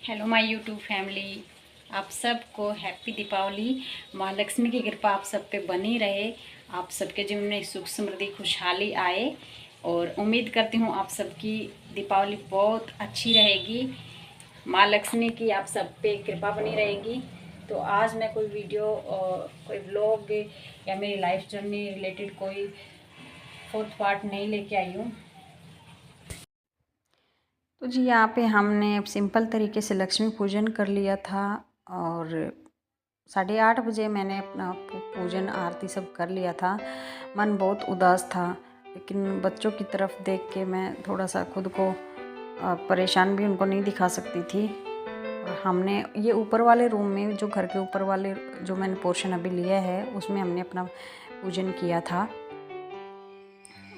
Hello my YouTube family. आप सबको happy Deepawali. माँ लक्ष्मी की कृपा आप सब पे बनी रहे। आप सबके जीवन में सुख समृद्धि खुशहाली आए और उम्मीद करती हूँ आप सबकी दीपावली बहुत अच्छी रहेगी। माँ लक्ष्मी की आप सब पे कृपा बनी रहेगी। तो आज मैं कोई वीडियो कोई व्लॉग या मेरी लाइफ जर्नी रिलेटेड कोई फोर्थ पार्ट नहीं लेके आई हूँ। तो जी यहाँ पे हमने सिंपल तरीके से लक्ष्मी पूजन कर लिया था और 8:30 बजे मैंने अपना पूजन आरती सब कर लिया था। मन बहुत उदास था, लेकिन बच्चों की तरफ देख के मैं थोड़ा सा खुद को परेशान भी उनको नहीं दिखा सकती थी। और हमने ये ऊपर वाले रूम में, जो घर के ऊपर वाले जो मैंने पोर्शन अभी लिया है, उसमें हमने अपना पूजन किया था।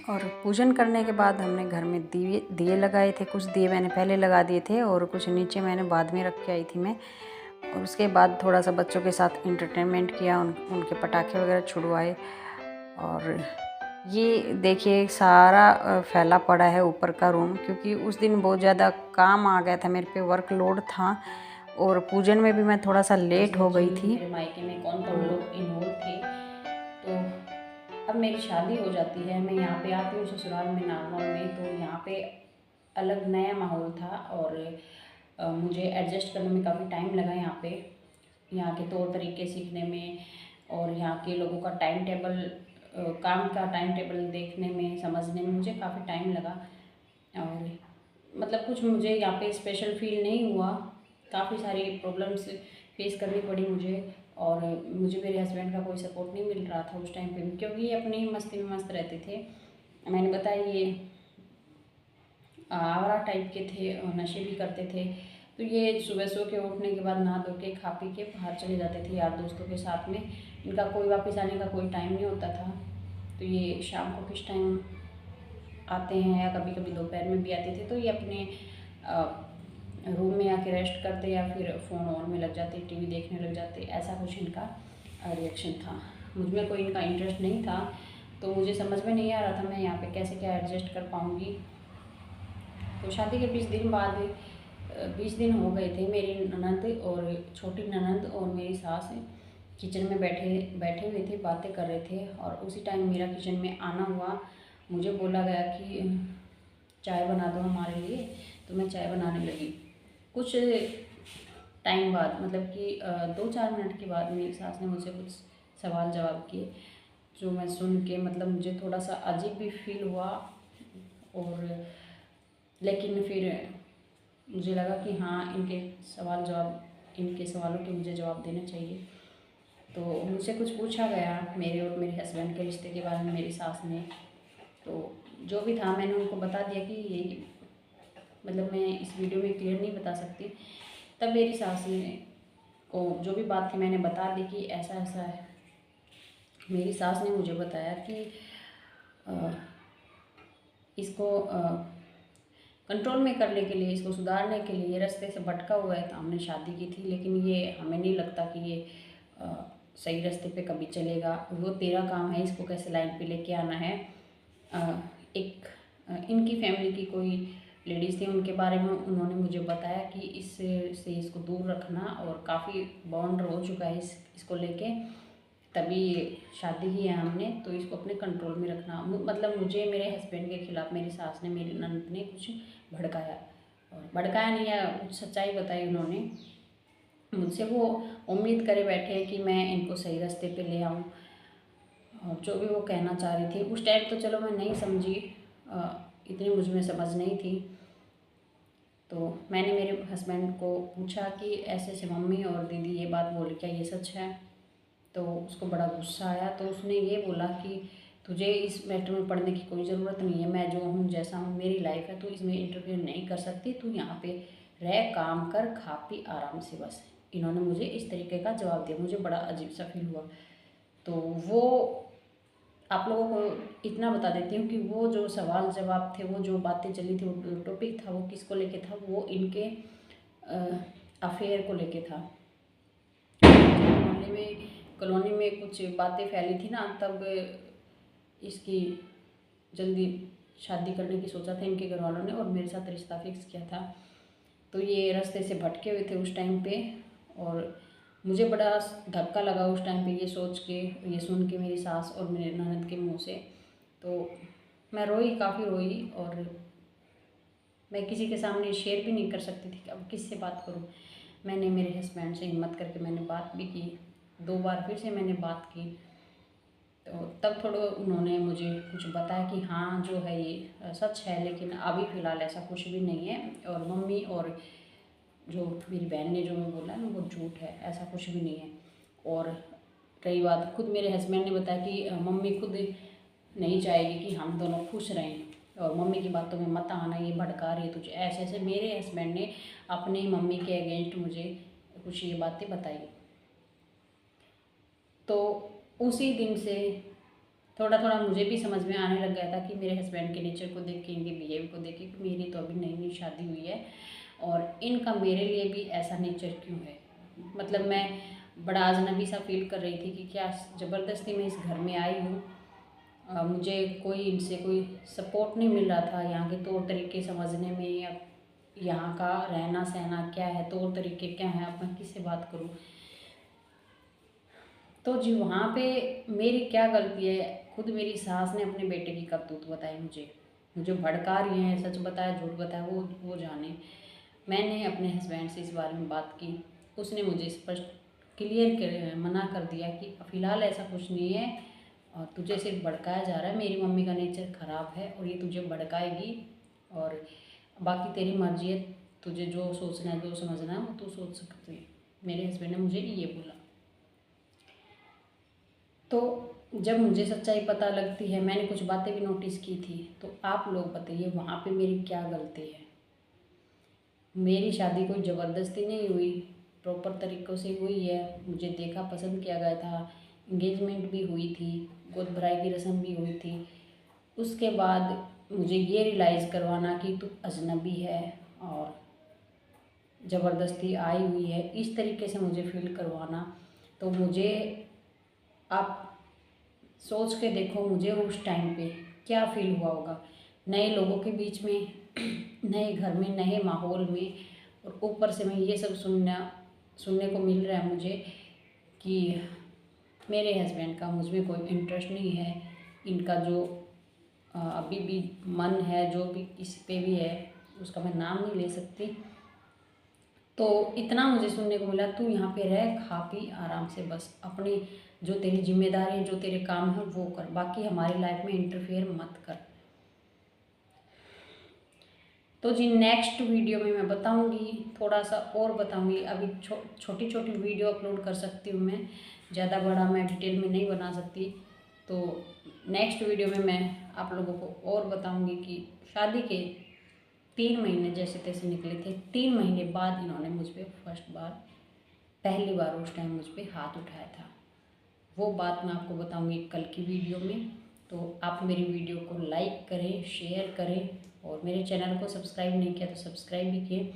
और पूजन करने के बाद हमने घर में दिए लगाए थे। कुछ दिए मैंने पहले लगा दिए थे और कुछ नीचे मैंने बाद में रख के आई थी मैं। और उसके बाद थोड़ा सा बच्चों के साथ इंटरटेनमेंट किया, उनके पटाखे वगैरह छुड़वाए। और ये देखिए सारा फैला पड़ा है ऊपर का रूम, क्योंकि उस दिन बहुत ज़्यादा काम आ गया था मेरे पे, वर्कलोड था और पूजन में भी मैं थोड़ा सा लेट हो गई थी। मेरे मायके में कौन कौन लोग इन्वॉल्व थे। तो अब मेरी शादी हो जाती है, मैं यहाँ पे आती हूँ ससुराल में नागौर में, तो यहाँ पे अलग नया माहौल था और मुझे एडजस्ट करने में काफ़ी टाइम लगा। यहाँ के तौर तरीके सीखने में और यहाँ के लोगों का टाइम टेबल, काम का टाइम टेबल देखने में, समझने में मुझे काफ़ी टाइम लगा। और मतलब कुछ मुझे यहाँ पे स्पेशल फील नहीं हुआ। काफ़ी सारी प्रॉब्लम्स फेस करनी पड़ी मुझे, और मुझे मेरे हस्बैंड का कोई सपोर्ट नहीं मिल रहा था उस टाइम पे भी, क्योंकि ये अपनी मस्ती में मस्त रहते थे। मैंने बताया ये आवारा टाइप के थे, नशे भी करते थे। तो ये सुबह सो के उठने के बाद नहा धो के खा पी के बाहर चले जाते थे यार दोस्तों के साथ में। इनका कोई वापस आने का कोई टाइम नहीं होता था। तो ये शाम को किस टाइम आते हैं या कभी कभी दोपहर में भी आते थे, तो ये अपने रूम में आके रेस्ट करते या फिर फ़ोन ऑन में लग जाते, टीवी देखने लग जाते। ऐसा कुछ इनका रिएक्शन था। मुझ में कोई इनका इंटरेस्ट नहीं था, तो मुझे समझ में नहीं आ रहा था मैं यहाँ पे कैसे क्या एडजस्ट कर पाऊँगी। तो शादी के 20 दिन हो गए थे। मेरी ननद और छोटी ननद और मेरी सास किचन में बैठे हुए थे, बातें कर रहे थे। और उसी टाइम मेरा किचन में आना हुआ। मुझे बोला गया कि चाय बना दो हमारे लिए, तो मैं चाय बनाने लगी। कुछ टाइम बाद, मतलब कि 2-4 मिनट के बाद मेरी सास ने मुझसे कुछ सवाल जवाब किए, जो मैं सुन के मतलब मुझे थोड़ा सा अजीब भी फील हुआ। और लेकिन फिर मुझे लगा कि हाँ, इनके सवालों के मुझे जवाब देना चाहिए। तो मुझसे कुछ पूछा गया मेरे और मेरे हस्बैंड के रिश्ते के बारे में मेरी सास ने। तो जो भी था मैंने उनको बता दिया कि ये मतलब मैं इस वीडियो में क्लियर नहीं बता सकती। तब मेरी सास ने को जो भी बात थी मैंने बता दी कि ऐसा ऐसा है। मेरी सास ने मुझे बताया कि इसको कंट्रोल में करने के लिए, इसको सुधारने के लिए, ये रास्ते से भटका हुआ है। तो हमने शादी की थी, लेकिन ये हमें नहीं लगता कि ये सही रास्ते पे कभी चलेगा। वो तेरा काम है इसको कैसे लाइन पे लेके आना है। एक इनकी फैमिली की कोई लेडीज़ थी, उनके बारे में उन्होंने मुझे बताया कि इससे इसको दूर रखना, और काफ़ी बॉन्ड हो चुका है इसको लेके, तभी शादी की है हमने। तो इसको अपने कंट्रोल में रखना, मतलब मुझे मेरे हस्बैंड के खिलाफ मेरी सास ने, मेरी ननद ने कुछ भड़काया, और भड़काया नहीं है, कुछ सच्चाई बताई उन्होंने मुझसे। वो उम्मीद करे बैठे हैं कि मैं इनको सही रास्ते पे ले आऊँ। और जो भी वो कहना चाह रही थी उस टाइम, तो चलो मैं नहीं समझी, इतनी मुझ में समझ नहीं थी। तो मैंने मेरे हस्बैंड को पूछा कि ऐसे ऐसे मम्मी और दीदी ये बात बोली, क्या ये सच है? तो उसको बड़ा गुस्सा आया। तो उसने ये बोला कि तुझे इस मैटर में पढ़ने की कोई ज़रूरत नहीं है, मैं जो हूँ जैसा हूँ मेरी लाइफ है, तू इसमें इंटरफेयर नहीं कर सकती, तू यहाँ पे रह, काम कर, खा पी आराम से बस। इन्होंने मुझे इस तरीके का जवाब दिया। मुझे बड़ा अजीब सा फील हुआ। तो वो आप लोगों को इतना बता देती हूँ कि वो जो सवाल जवाब थे, वो जो बातें चली थी, वो टॉपिक था, वो किसको लेके था? वो इनके अफेयर को लेके था। कॉलोनी में कुछ बातें फैली थी ना, तब इसकी जल्दी शादी करने की सोचा था इनके घर वालों ने, और मेरे साथ रिश्ता फिक्स किया था। तो ये रास्ते से भटके हुए थे उस टाइम पे, और मुझे बड़ा धक्का लगा उस टाइम पे ये सोच के, ये सुन के मेरी सास और मेरे ननद के मुंह से। तो मैं रोई, काफ़ी रोई, और मैं किसी के सामने शेयर भी नहीं कर सकती थी कि अब किससे बात करूं। मैंने मेरे हस्बैंड से हिम्मत करके मैंने बात भी की, 2 बार फिर से मैंने बात की। तो तब थोड़ा उन्होंने मुझे कुछ बताया कि हाँ जो है ये सच है, लेकिन अभी फ़िलहाल ऐसा कुछ भी नहीं है, और मम्मी और जो मेरी बहन ने जो मैं बोला ना वो झूठ है, ऐसा कुछ भी नहीं है। और रही बात, खुद मेरे हस्बैंड ने बताया कि मम्मी खुद नहीं चाहेगी कि हम दोनों खुश रहें, और मम्मी की बातों में मत आना, ये भड़का रही है तुझे, ऐसे ऐसे मेरे हस्बैंड ने अपनी मम्मी के अगेंस्ट मुझे कुछ ये बातें बताई। तो उसी दिन से थोड़ा थोड़ा मुझे भी समझ में आने लग गया था कि मेरे हस्बैंड के नेचर को देख के, इनके बिहेव को देख के, कि मेरी तो अभी नई नई शादी हुई है और इनका मेरे लिए भी ऐसा नेचर क्यों है। मतलब मैं बड़ा अजनबी सा फील कर रही थी कि क्या ज़बरदस्ती मैं इस घर में आई हूँ। मुझे कोई इनसे कोई सपोर्ट नहीं मिल रहा था यहाँ के तौर तरीके समझने में, या यहाँ का रहना सहना क्या है, तौर तरीके क्या हैं, अब मैं किससे बात करूँ। तो जी वहाँ पे मेरी क्या गलती है, खुद मेरी सास ने अपने बेटे की करतूत बताई मुझे भड़का रही हैं, सच बताया झूठ बताया वो जाने। मैंने अपने हस्बैंड से इस बारे में बात की, उसने मुझे स्पष्ट क्लियर कर मना कर दिया कि फ़िलहाल ऐसा कुछ नहीं है, और तुझे सिर्फ भड़काया जा रहा है, मेरी मम्मी का नेचर ख़राब है और ये तुझे भड़काएगी, और बाकी तेरी मर्जी है, तुझे जो सोचना है जो समझना है वो तू सोच सकती है। मेरे हस्बैंड ने मुझे ये बोला। तो जब मुझे सच्चाई पता लगती है, मैंने कुछ बातें भी नोटिस की थी, तो आप लोग बताइए वहाँ पे मेरी क्या गलती है। मेरी शादी कोई ज़बरदस्ती नहीं हुई, प्रॉपर तरीक़ों से हुई है, मुझे देखा पसंद किया गया था, इंगेजमेंट भी हुई थी, गोद भराई की रस्म भी हुई थी। उसके बाद मुझे ये रियलाइज़ करवाना कि तू अजनबी है और ज़बरदस्ती आई हुई है, इस तरीके से मुझे फील करवाना, तो मुझे आप सोच के देखो मुझे उस टाइम पे क्या फ़ील हुआ होगा, नए लोगों के बीच में, नए घर में, नए माहौल में, और ऊपर से मैं ये सब सुनने को मिल रहा है मुझे कि मेरे हस्बैंड का मुझ में कोई इंटरेस्ट नहीं है, इनका जो अभी भी मन है जो भी किसी पे भी है, उसका मैं नाम नहीं ले सकती। तो इतना मुझे सुनने को मिला, तू यहाँ पे रह, खा पी आराम से, बस अपनी जो तेरी जिम्मेदारी है, जो तेरे काम है वो कर, बाकी हमारी लाइफ में इंटरफेयर मत कर। तो जी नेक्स्ट वीडियो में मैं बताऊंगी, थोड़ा सा और बताऊंगी। अभी छोटी छोटी वीडियो अपलोड कर सकती हूँ मैं, ज़्यादा बड़ा मैं डिटेल में नहीं बना सकती। तो नेक्स्ट वीडियो में मैं आप लोगों को और बताऊंगी कि शादी के 3 महीने जैसे तैसे निकले थे, 3 महीने बाद इन्होंने मुझ पर पहली बार उस टाइम मुझ पर हाथ उठाया था। वो बात मैं आपको बताऊंगी कल की वीडियो में। तो आप मेरी वीडियो को लाइक करें, शेयर करें, और मेरे चैनल को सब्सक्राइब नहीं किया तो सब्सक्राइब भी किए।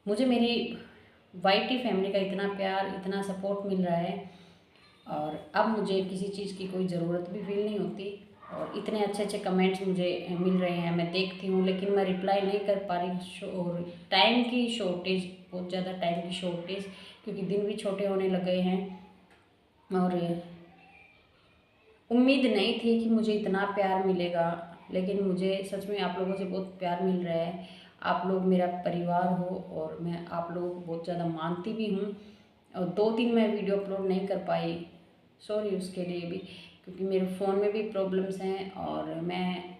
मुझे मेरी वाईटी फैमिली का इतना प्यार, इतना सपोर्ट मिल रहा है, और अब मुझे किसी चीज़ की कोई ज़रूरत भी फील नहीं होती, और इतने अच्छे अच्छे कमेंट्स मुझे मिल रहे हैं, मैं देखती हूँ लेकिन मैं रिप्लाई नहीं कर पा रही, और टाइम की शॉर्टेज, बहुत ज़्यादा टाइम की शॉर्टेज, क्योंकि दिन भी छोटे होने लगे हैं, और उम्मीद नहीं थी कि मुझे इतना प्यार मिलेगा, लेकिन मुझे सच में आप लोगों से बहुत प्यार मिल रहा है। आप लोग मेरा परिवार हो, और मैं आप लोगों को बहुत ज़्यादा मानती भी हूँ। और 2 दिन मैं वीडियो अपलोड नहीं कर पाई, सॉरी उसके लिए भी, क्योंकि मेरे फ़ोन में भी प्रॉब्लम्स हैं, और मैं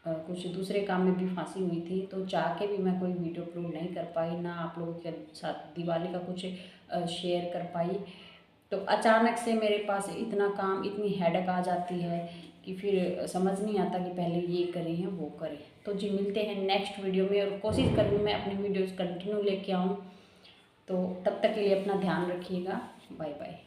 कुछ दूसरे काम में भी फंसी हुई थी, तो चाह के भी मैं कोई वीडियो अपलोड नहीं कर पाई, ना आप लोगों के साथ दिवाली का कुछ शेयर कर पाई। तो अचानक से मेरे पास इतना काम, इतनी हेडेक आ जाती है कि फिर समझ नहीं आता कि पहले ये करें या वो करें। तो जी मिलते हैं नेक्स्ट वीडियो में, और कोशिश करूँगी मैं अपनी वीडियोस कंटिन्यू लेके आऊँ। तो तब तक के लिए अपना ध्यान रखिएगा, बाय बाय।